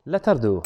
LATAR DO.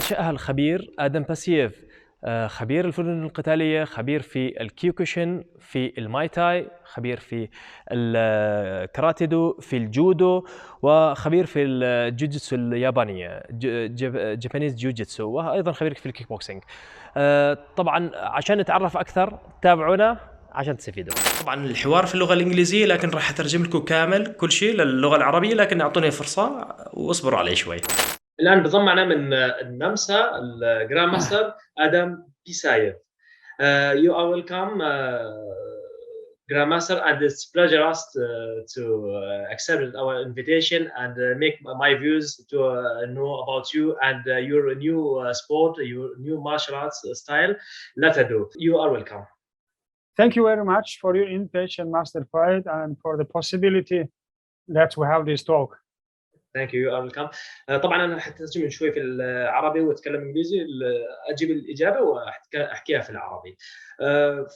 أنشأها الخبير آدم باسيف، خبير الفنون القتالية، خبير في الكيوكوشن، في الماي تاي، خبير في الكاراتيه دو، في الجودو، وخبير في الجوجيتسو اليابانية جابانيز جوجيتسو، وأيضا خبير في الكيك بوكسينج. طبعا عشان نتعرف أكثر تابعونا عشان تستفيدوا. طبعا الحوار في اللغة الإنجليزية، لكن راح أترجم لكم كامل كل شيء للغة العربية، لكن أعطوني فرصة واصبروا علي شوي. الآن بضم معنا من النمسا الجراند ماستر آدم بيسايف. You are welcome, Grand Master, and it's a pleasure us to accept our invitation and make my views to know about you and your new sport, your new martial arts style, LATAR DO. You are welcome. Thank you very much for your invitation, Master Farid, and for the possibility that we have this talk. Thank you. You are welcome. طبعا انا حترجم شوي في العربي واتكلم انجليزي، اجيب الاجابه واحكيها في العربي.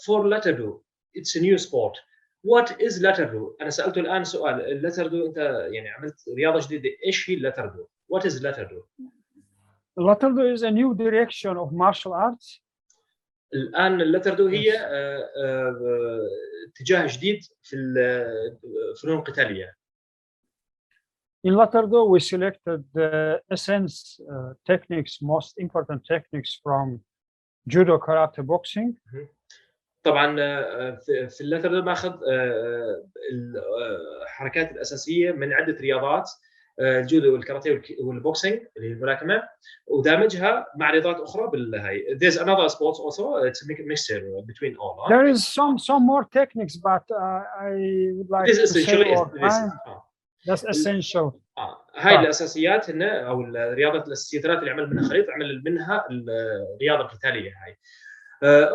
For LATAR DO, it's a new sport. What is LATAR DO? انا سالته الان سؤال. LATAR DO انت يعني عملت رياضه جديده، ايش هي LATAR DO؟ What is LATAR DO? LATAR DO is a new direction of martial arts. الان LATAR DO هي اتجاه جديد في الفنون القتاليه. In LATAR DO, we selected the essence techniques, most important techniques from judo, karate, boxing. طبعا في اللاتر دو ماخذ الحركات الاساسيه من عده رياضات، الجودو والكاراتيه والبوكسينج اللي هي الملاكمه، ودامجها مع رياضات اخرى بالهاي. There's another sport also. It's a mixture between all. There is some more techniques, but I would like to say that's essential. هاي الاساسيات هن او الرياضات الاساسيات اللي عمل منها خليط، عمل منها الرياضه القتاليه هاي.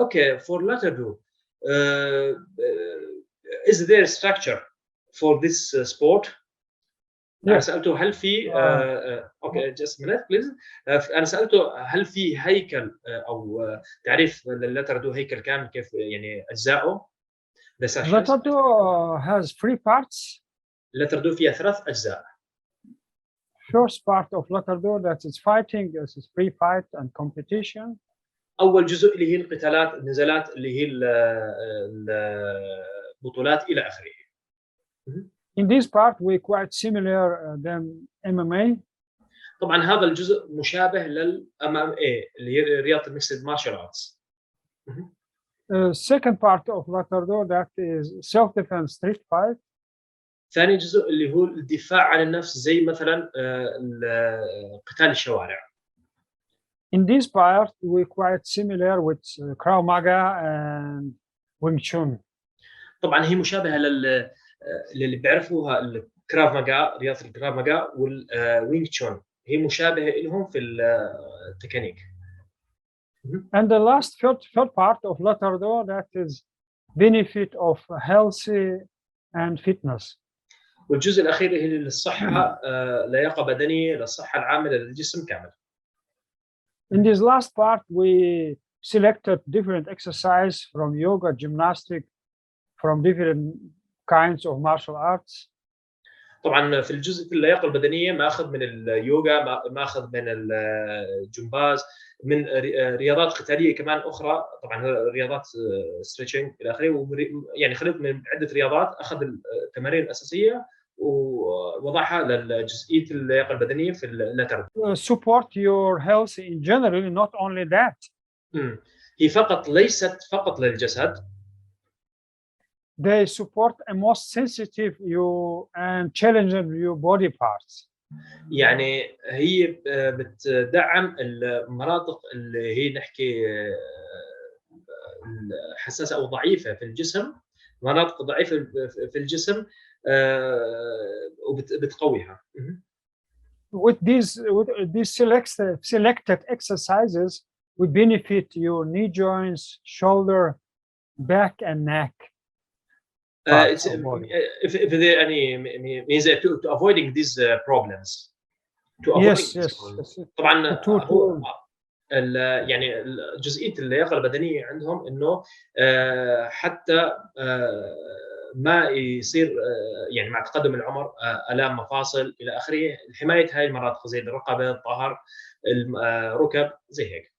Okay, for LATAR DO, is there a structure for this sport? أنا سألته هل في okay, just a minute please. أنا سألته هل في هيكل أو تعريف للLATAR DO هيكل كامل، كيف يعني أجزائه؟ LATAR DO has 3 parts. LATAR DO فيها 3 أجزاء. First part of LATAR DO, that is fighting, this is free fight and competition. اول جزء اللي هي القتالات، النزالات اللي هي البطولات الى اخره. In this part we quite similar than MMA. طبعا هذا الجزء مشابه للMMA اللي هي رياضه الميكسد مارشال ارتس. Second part of LATAR DO, that is self defense street fight. ثاني جزء اللي هو الدفاع عن النفس، زي مثلا قتال الشوارع. In this part, we're quite similar with krav maga and Wing Chun. طبعا هي مشابهه للي بيعرفوها الكراف ماجا، رياضه الكراف ماجا والوينغ تشون، هي مشابهه لهم في التكنيك. And the last third part of LATAR DO, that is benefit of healthy and fitness. والجزء الاخير هي للصحه، لياقه بدنيه، للصحه العامه للجسم كامل. In this last part, we selected different exercises from yoga, gymnastics, from different kinds of martial arts. طبعا في الجزء في اللياقه البدنيه ماخذ من اليوغا، ماخذ من الجمباز، من رياضات قتاليه كمان اخرى، طبعا رياضات ستريتشنج الى اخره، يعني خلط من عده رياضات، اخذ التمارين الاساسيه ووضعها لجزئيه اللياقه البدنيه في اللاتر. Support your health in general, not only that. هي فقط ليست فقط للجسد. They support a most sensitive you and challenging your body parts. يعني هي بتدعم المناطق اللي هي نحكي الحساسه او ضعيفه في الجسم، مناطق ضعيفه في الجسم وبتقويها. With these selected exercises, we benefit your knee joints, shoulder, back, and neck. If there any means to avoiding these problems. To avoiding yes. طبعا هو يعني جزئيه اللياقه البدنيه عندهم انه حتى ما يصير يعني مع تقدم العمر الام مفاصل الى اخره، حمايه هاي المناطق زي الرقبه، الظهر، الركب، زي هيك.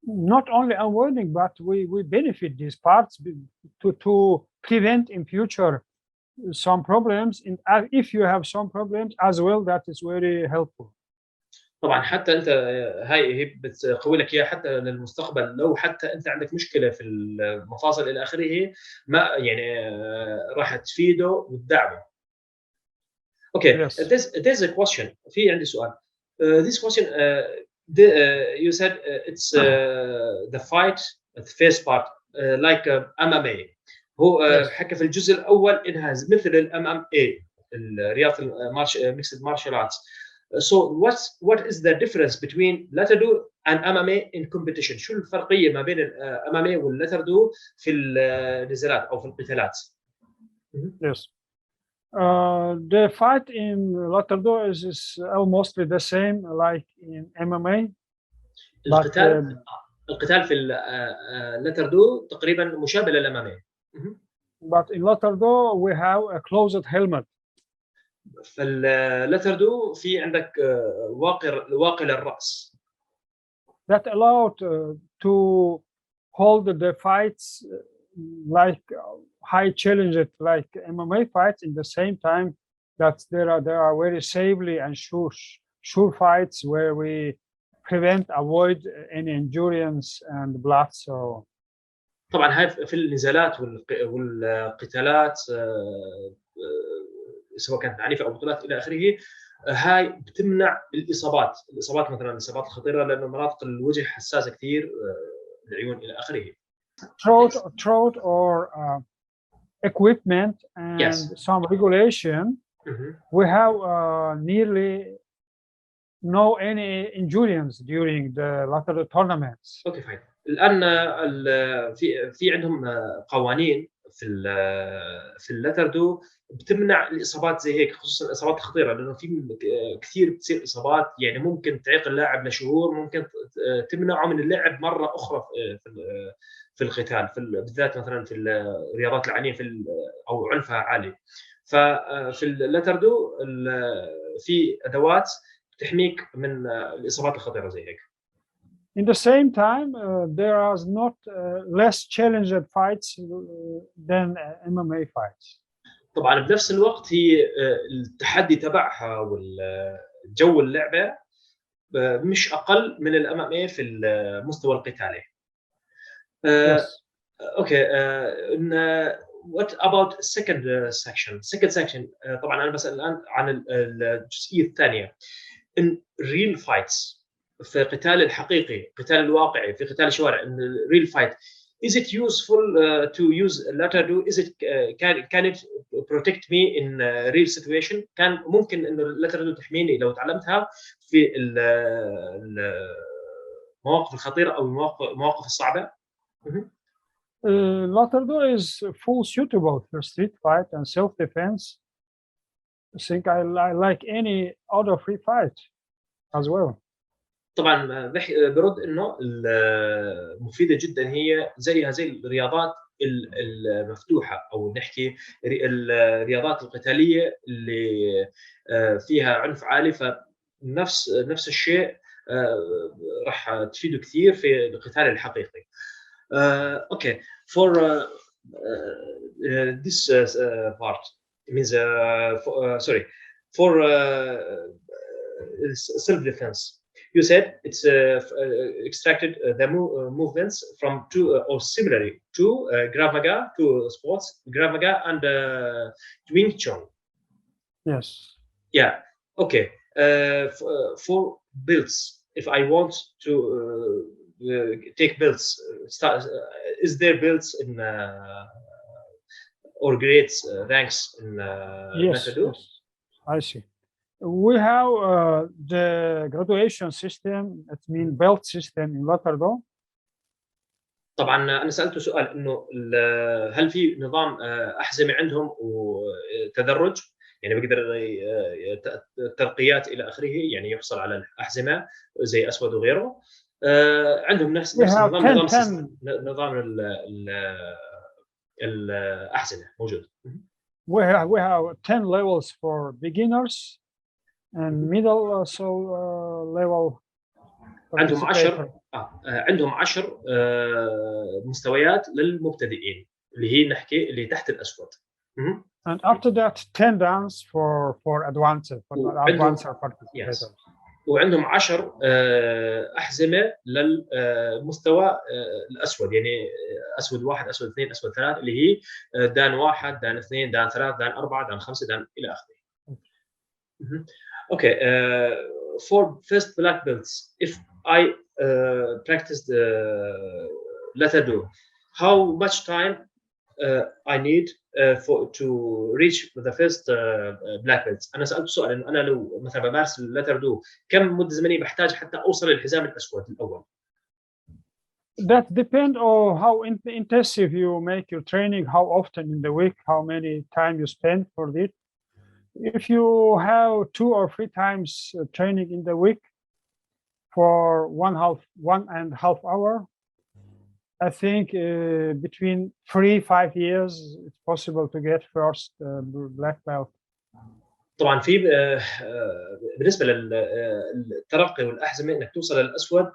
Not only avoiding, but we benefit these parts to prevent in future some problems. And if you have some problems as well, that is very helpful. طبعا حتى انت هي بتقوي لك اياها حتى للمستقبل، لو حتى انت عندك مشكله في المفاصل الى اخره، ما يعني راح تفيده وتدعمه. اوكي. Yes. There's a question. في عندي سؤال. This question you said it's the fight, the first part like MMA. هو حكى في الجزء الاول انها مثل الام ام اي، الرياضه ميكسد مارشال ارتس. So what is the difference between LATAR do and MMA in competition؟ شو الفرقيه ما بين MMA والLATAR do في النزالات او في القتالات؟ Yes. The fight in LATAR do is almost the same like in MMA. القتال في LATAR do تقريبا مشابه للMMA. But in LATAR do we have a closed helmet. في اللاتر دو في عندك واقي للراس. That allowed to hold the fights like high challenges like MMA fights in the same time that there are very safely and sure fights where we avoid any injuries and blood. So طبعا هاي في النزالات والقتالات سواء كانت عنيفه او بطولات الى اخره، هاي بتمنع الاصابات مثلا الاصابات الخطيره، لانه مناطق الوجه حساسه كثير، العيون الى اخره. throat or equipment and some regulation, we have nearly no any injuries during the LATAR tournaments. اوكي فاين. الان في عندهم قوانين في اللاتر دو بتمنع الاصابات زي هيك، خصوصا الاصابات الخطيره، لانه في كثير بتصير اصابات يعني ممكن تعيق اللاعب لشهور، ممكن تمنعه من اللعب مره اخرى في القتال، بالذات مثلا في الرياضات العنيفه او عنفها عالي. ففي اللاتر دو في ادوات تحميك من الاصابات الخطيره زي هيك. In the same time, there are not less challenging fights than MMA fights. طبعا بنفس الوقت هي التحدي تبعها والجو اللعبه مش اقل من الام ام اي في المستوى القتالي. اوكي. what about second section؟ طبعا انا بسال الان عن الجزئيه الثانيه. in real fights، في قتال الحقيقي، قتال الواقعي، في قتال الشوارع، in real fight, is it useful to use LATAR do? Is it can it protect me in real situation؟ كان ممكن انه LATAR do تحميني لو تعلمتها في المواقف الخطيره او المواقف الصعبه؟ LATAR do is full suitable for street fight and self-defense. I think I like any other free fight as well. طبعا برد انه مفيده جدا، هي زيها زي الرياضات المفتوحه او نحكي الرياضات القتاليه اللي فيها عنف عالي، فنفس الشيء راح تفيده كثير في القتال الحقيقي. Okay, for this part means sorry, for self-defense. You said it's extracted the movements from two or similarly to Krav Maga, to sports Krav Maga and Wing Chun. Yes. Yeah. Okay. For belts, if I want to take belts, is there belts in or grades, ranks in Yes, LATAR DO? yes, I see. We have the graduation system, it means belt system in LATAR DO. طبعا انا سالته سؤال انه هل في نظام احزمه عندهم وتدرج، يعني بيقدر ترقيات الى اخره، يعني يحصل على الاحزمه زي اسود وغيره. عندهم نفس نظام الاحزمه موجود. We have 10 levels for beginners and middle level. عندهم 10 مستويات للمبتدئين اللي هي نحكي اللي تحت الاسود. And after that 10 downs for advanced participators. وعندهم 10 احزمه للمستوى الاسود، يعني اسود 1 اسود 2 اسود 3 اللي هي دان 1 دان 2 دان 3 دان 4 دان 5 دان الى اخره. Okay, for first black belts, if I practiced LATAR DO, how much time I need to reach the first black belts. أنا سألت سؤال إنه أنا لو مثلا بمارس اللاتر دو كم مدة زمنية بحتاج حتى أوصل للحزام الأسود الأول؟ That depends on how intensive you make your training, how often in the week, how many time you spend for it. If you have 2 or 3 times training in the week for 1.5 hour, I think between 3-5 years it's possible to get first black belt. طبعا في بالنسبه للترقي والاحزمه انك توصل للاسود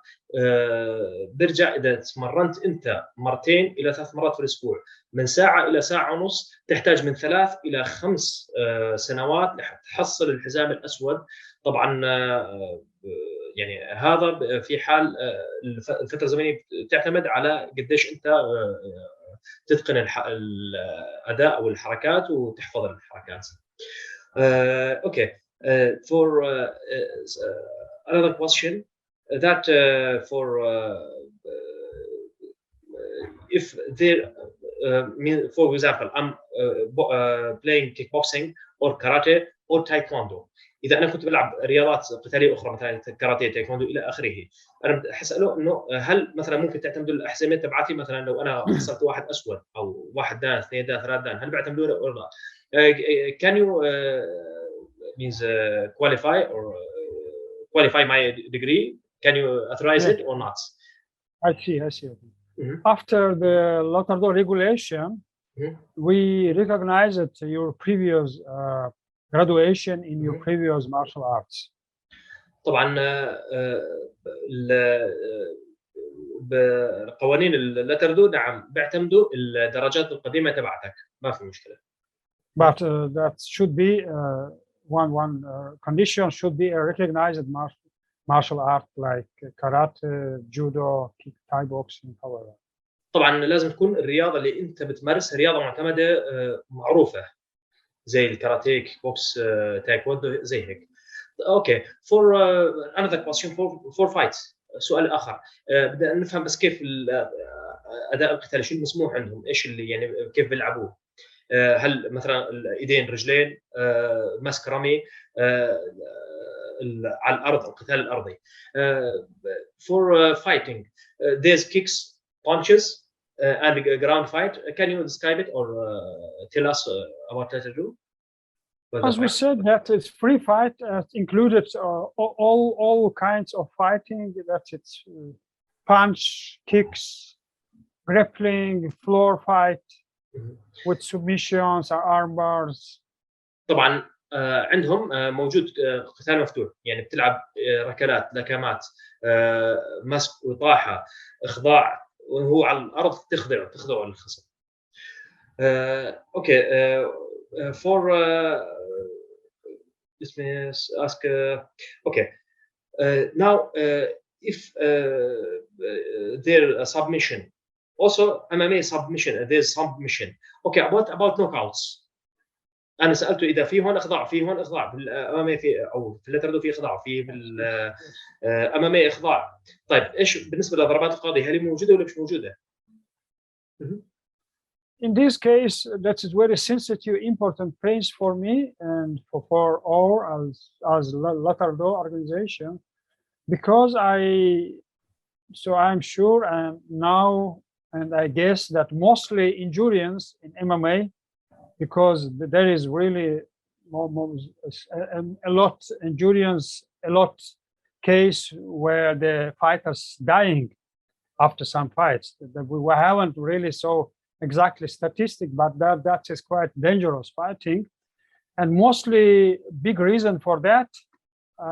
بيرجع اذا تمرنت انت 2 إلى 3 مرات في الاسبوع من ساعه الى ساعه ونص، تحتاج من 3 إلى 5 سنوات لحتى تحصل الحزام الاسود. طبعا يعني هذا في حال الفتره الزمنيه تعتمد على قديش انت تتقن الاداء او الحركات وتحفظ الحركات. Okay, for another question that for if there for example I'm playing kickboxing or karate or taekwondo. اذا انا كنت بلعب رياضات قتاليه اخرى مثلا كاراتيه تايكوندو الى اخره، انا حساله انه هل مثلا ممكن تعتمدوا الاحزمه تبعتي؟ مثلا لو انا حصلت 1 اسود او 1 دان 2 دان 3 دان، هل بيعتمدوا ولا لا؟ Can you means qualify or qualify my degree? Can you authorize it or not? I see. After the LATAR DO regulation, we recognized your previous graduation in your previous martial arts. طبعا بقوانين اللاتر دو نعم بيعتمدوا الدرجات القديمه تبعتك، ما في مشكله. But that should be one condition should be a recognized martial art like karate, judo, Thai boxing, however. طبعا لازم تكون الرياضه اللي انت بتمارسها رياضه معتمده معروفه زي الكاراتيه، كيك بوكس، تايكوندو زي هيك. اوكي for another question for fights. سؤال اخر بدنا نفهم بس كيف الاداء القتالي، شو المسموح عندهم، ايش اللي يعني كيف بيلعبوه؟ هل مثلا الايدين رجلين، مسك رمي، على الارض القتال الارضي. for fighting there's kicks, punches and ground fight. Can you describe it or tell us about LATAR DO? As we said, that it's free fight, included all kinds of fighting. That it's punch, kicks, grappling, floor fight with submissions or arm bars. طبعا عندهم موجود قتال مفتوح، يعني بتلعب ركلات، لكمات، مسك وطاحه، اخضاع، وهو على الارض تخضع الخصم. اوكي. for let me ask okay now if there submission also MMA submission, there's submission. Okay, about knockouts. انا سالته اذا في هون اخضاع، في هون اخضاع بالامامي، في او في اللاتر دو في اخضاع، في بالامامي اخضاع. طيب ايش بالنسبه لضربات القاضي، هل هي موجوده ولا مش موجوده؟ In this case, that is very sensitive, important place for me and for all as LATAR DO organization, because I'm sure and now and I guess that mostly injuries in MMA, because there is really a lot injuries, a lot case where the fighters dying after some fights. We haven't really saw exactly statistic, but that is quite dangerous fighting, and mostly big reason for that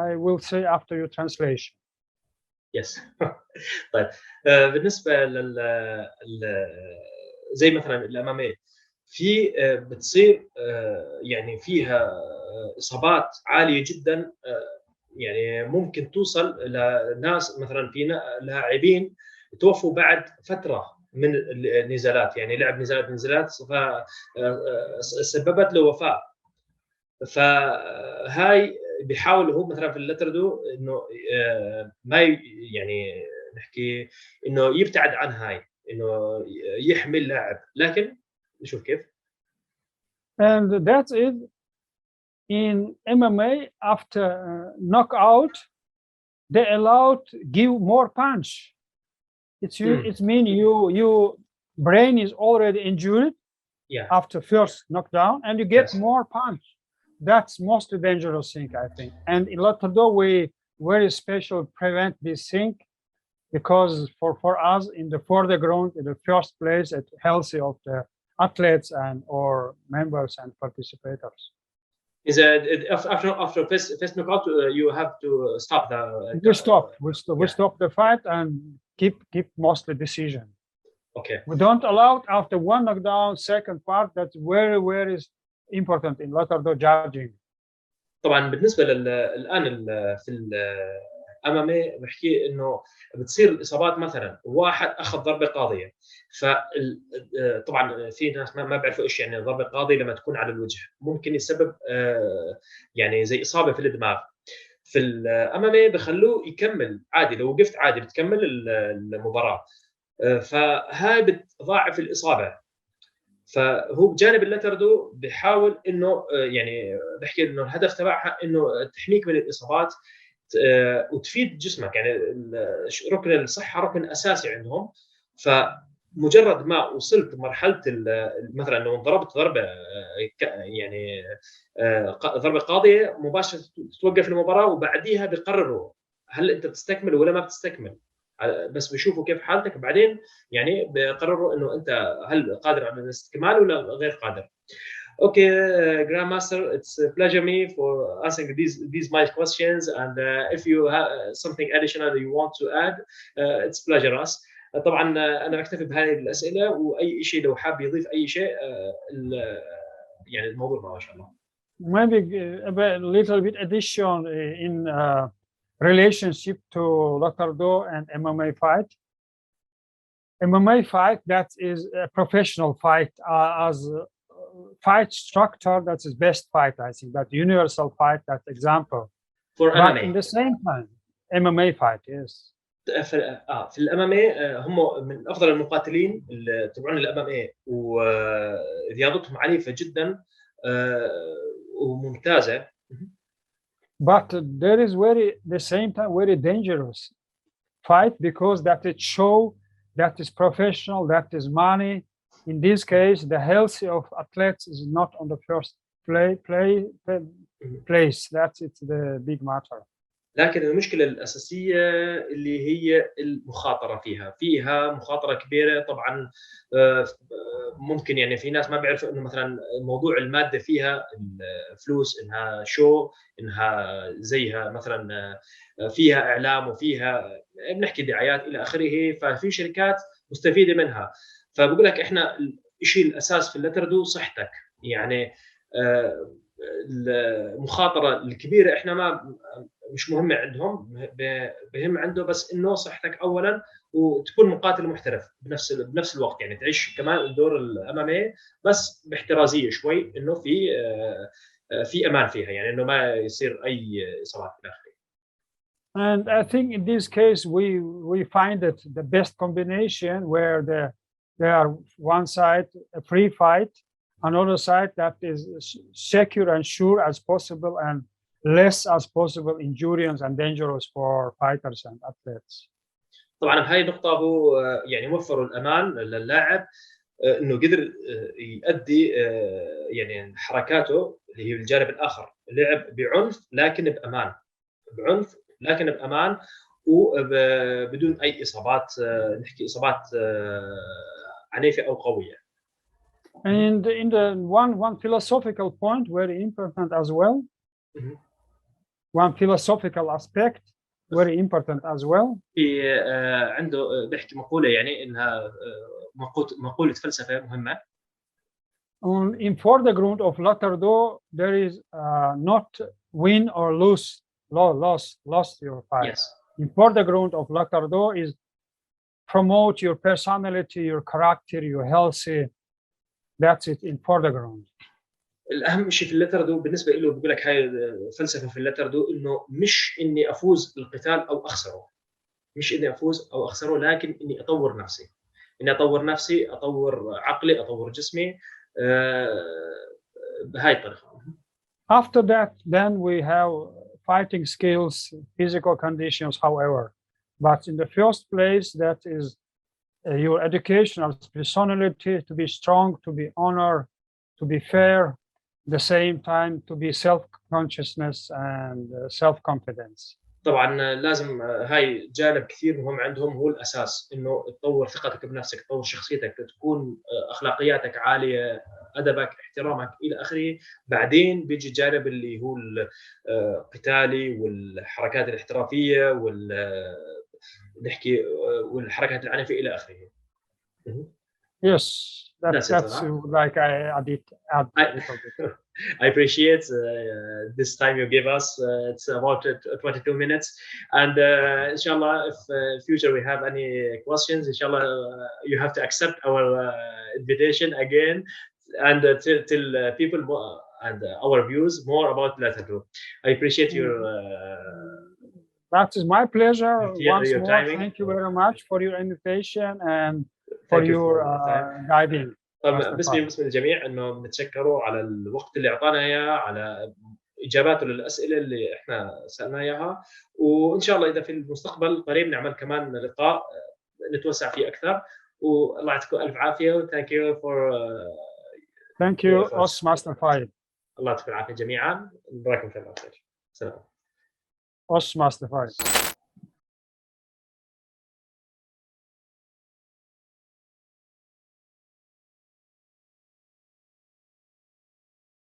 I will say after your translation. Yes. طيب بالنسبه زي مثلا الاماميه في بتصير يعني فيها اصابات عاليه جدا، يعني ممكن توصل لناس مثلا في لاعبين توفوا بعد فتره من النزالات، يعني لعب نزالات فسببت له وفاه. فهاي بيحاول هو مثلا في اللاتر دو انه ما يعني نحكي انه يبتعد عن هاي، انه يحمي اللاعب، لكن نشوف كيف. And that's it. In MMA, after knockout, they allowed give more punch. It means your brain is already injured after first knockdown, and you get more punch. That's most dangerous thing, I think. And in LATAR DO, we very special prevent this thing, because for us in the foreground, in the first place, it's healthy of the athletes and or members and participators. Is after first knockout you have to stop the? We stop the fight and keep mostly decision. Okay. We don't allow it after one knockdown. Second part, that's very important in LATAR DO judging. طبعا بالنسبه الان في الامامي بحكي انه بتصير الاصابات، مثلا واحد اخذ ضربه قاضيه، فطبعا في ناس ما بيعرفوا ايش يعني ضربه قاضيه لما تكون على الوجه، ممكن يسبب يعني زي اصابه في الدماغ. في الامامي بخلوه يكمل عادي، لو وقفت عادي بتكمل المباراه، فهاي بتضاعف الاصابه. فهو بجانب اللاتر دو بيحاول انه يعني بحكي انه الهدف تبعها انه تحميك من الاصابات وتفيد جسمك، يعني ركن الصحه ركن اساسي عندهم. فمجرد ما وصلت مرحله مثلا لو ضربت ضربه يعني ضربه قاضيه، مباشره توقف المباراه، وبعديها بيقرروا هل انت بتستكمل ولا ما بتستكمل، بس بيشوفوا كيف حالتك، بعدين يعني بيقرروا انه انت هل قادر على الاستكمال ولا غير قادر. Okay, Grandmaster, it's a pleasure me for answering these my questions, and if you have something additional you want to add, it's pleasure us. طبعا انا بكتفي بهذه الاسئله، واي شيء لو حاب يضيف اي شيء يعني الموضوع معه ان شاء الله. Maybe a little bit addition in relationship to LATAR DO and MMA fight. MMA fight, that is a professional fight, as fight structure, that is best fight, I think, that universal fight, that example. For But MMA. in the same time, MMA fight, yes. في الامامي هم من افضل المقاتلين اللي تبعون الامامي، ورياضتهم عنيفه جدا وممتازه. But there is the same time very dangerous fight, because that it show that is professional, that is money. In this case, the health of athletes is not on the first place. That's the big matter. لكن المشكله الاساسيه اللي هي المخاطره فيها مخاطره كبيره طبعا. ممكن يعني في ناس ما بيعرفوا انه مثلا موضوع الماده فيها الفلوس، انها شو، انها زيها مثلا فيها اعلام وفيها بنحكي دعايات الى اخره، ففي شركات مستفيده منها. فبقول لك احنا الشيء الاساس في اللتر دو صحتك، يعني المخاطره الكبيره احنا ما مش مهمه عندهم، بهم عنده بس انه صحتك اولا، وتكون مقاتل محترف بنفس الوقت، يعني تعيش كمان الدور الامامي بس باحترازيه شوي، انه في امان فيها، يعني انه ما يصير اي اصابات في الاخر. And I think in this case we find it the best combination where there are one side a free fight, another side that is secure and sure as possible and less as possible injurious and dangerous for fighters and athletes. طبعا بهاي النقطه هو يعني وفروا الامان للاعب، انه قدر يؤدي يعني حركاته اللي هي الجانب الاخر، لعب بعنف لكن بامان، بعنف لكن بامان وبدون اي اصابات، نحكي اصابات عنيفه او قويه. And in the one philosophical point very important as well, one philosophical aspect very important as well. في عنده بيحكي مقوله، يعني انها مقوله فلسفه مهمه. In foreground of LATAR DO there is not win or lose, lost your fight. Yes. In foreground of LATAR DO is promote your personality, your character, your healthy. That's it in foreground. الاهم شيء في اللتر دو بالنسبه له، بقول لك هاي فلسفه في اللتر دو، انه مش اني افوز بالقتال او اخسره، مش اني افوز او اخسره، لكن اني اطور نفسي، اني اطور نفسي، اطور عقلي، اطور جسمي بهاي الطريقه. After that, then we have fighting skills, physical conditions, however. But in the first place, that is your educational personality, to be strong, to be honored, to be fair, at the same time to be self-consciousness and self-confidence. طبعا لازم هاي جانب كثير مهم عندهم، هو الاساس، انه تطور ثقتك بنفسك، تطور شخصيتك، تكون اخلاقياتك عاليه، ادبك، احترامك الى اخره. بعدين بيجي الجانب اللي هو القتالي والحركات الاحترافيه نحكي والحركات العنيفه الى اخره. Yes, that's like I did add a little bit. I appreciate this time you give us. It's about 22 minutes, and inshallah, if future we have any questions, inshallah, you have to accept our invitation again and tell people and our views more about LATAR DO. I appreciate your. That is my pleasure. Once your more, timing. thank you very much for your invitation and for your guiding. باسم الجميع انه بنتشكروا على الوقت اللي اعطانا اياه، على اجاباته للاسئله اللي احنا سالناه اياها، وان شاء الله اذا في المستقبل القريب نعمل كمان لقاء نتوسع فيه اكثر. والله يعطيكم الف عافيه. ثانك يو فور ثانك يو اس ماستر فايد. الله يعطيكم العافيه جميعا، نراكم في الخير. سلام. اس ماستر فايد.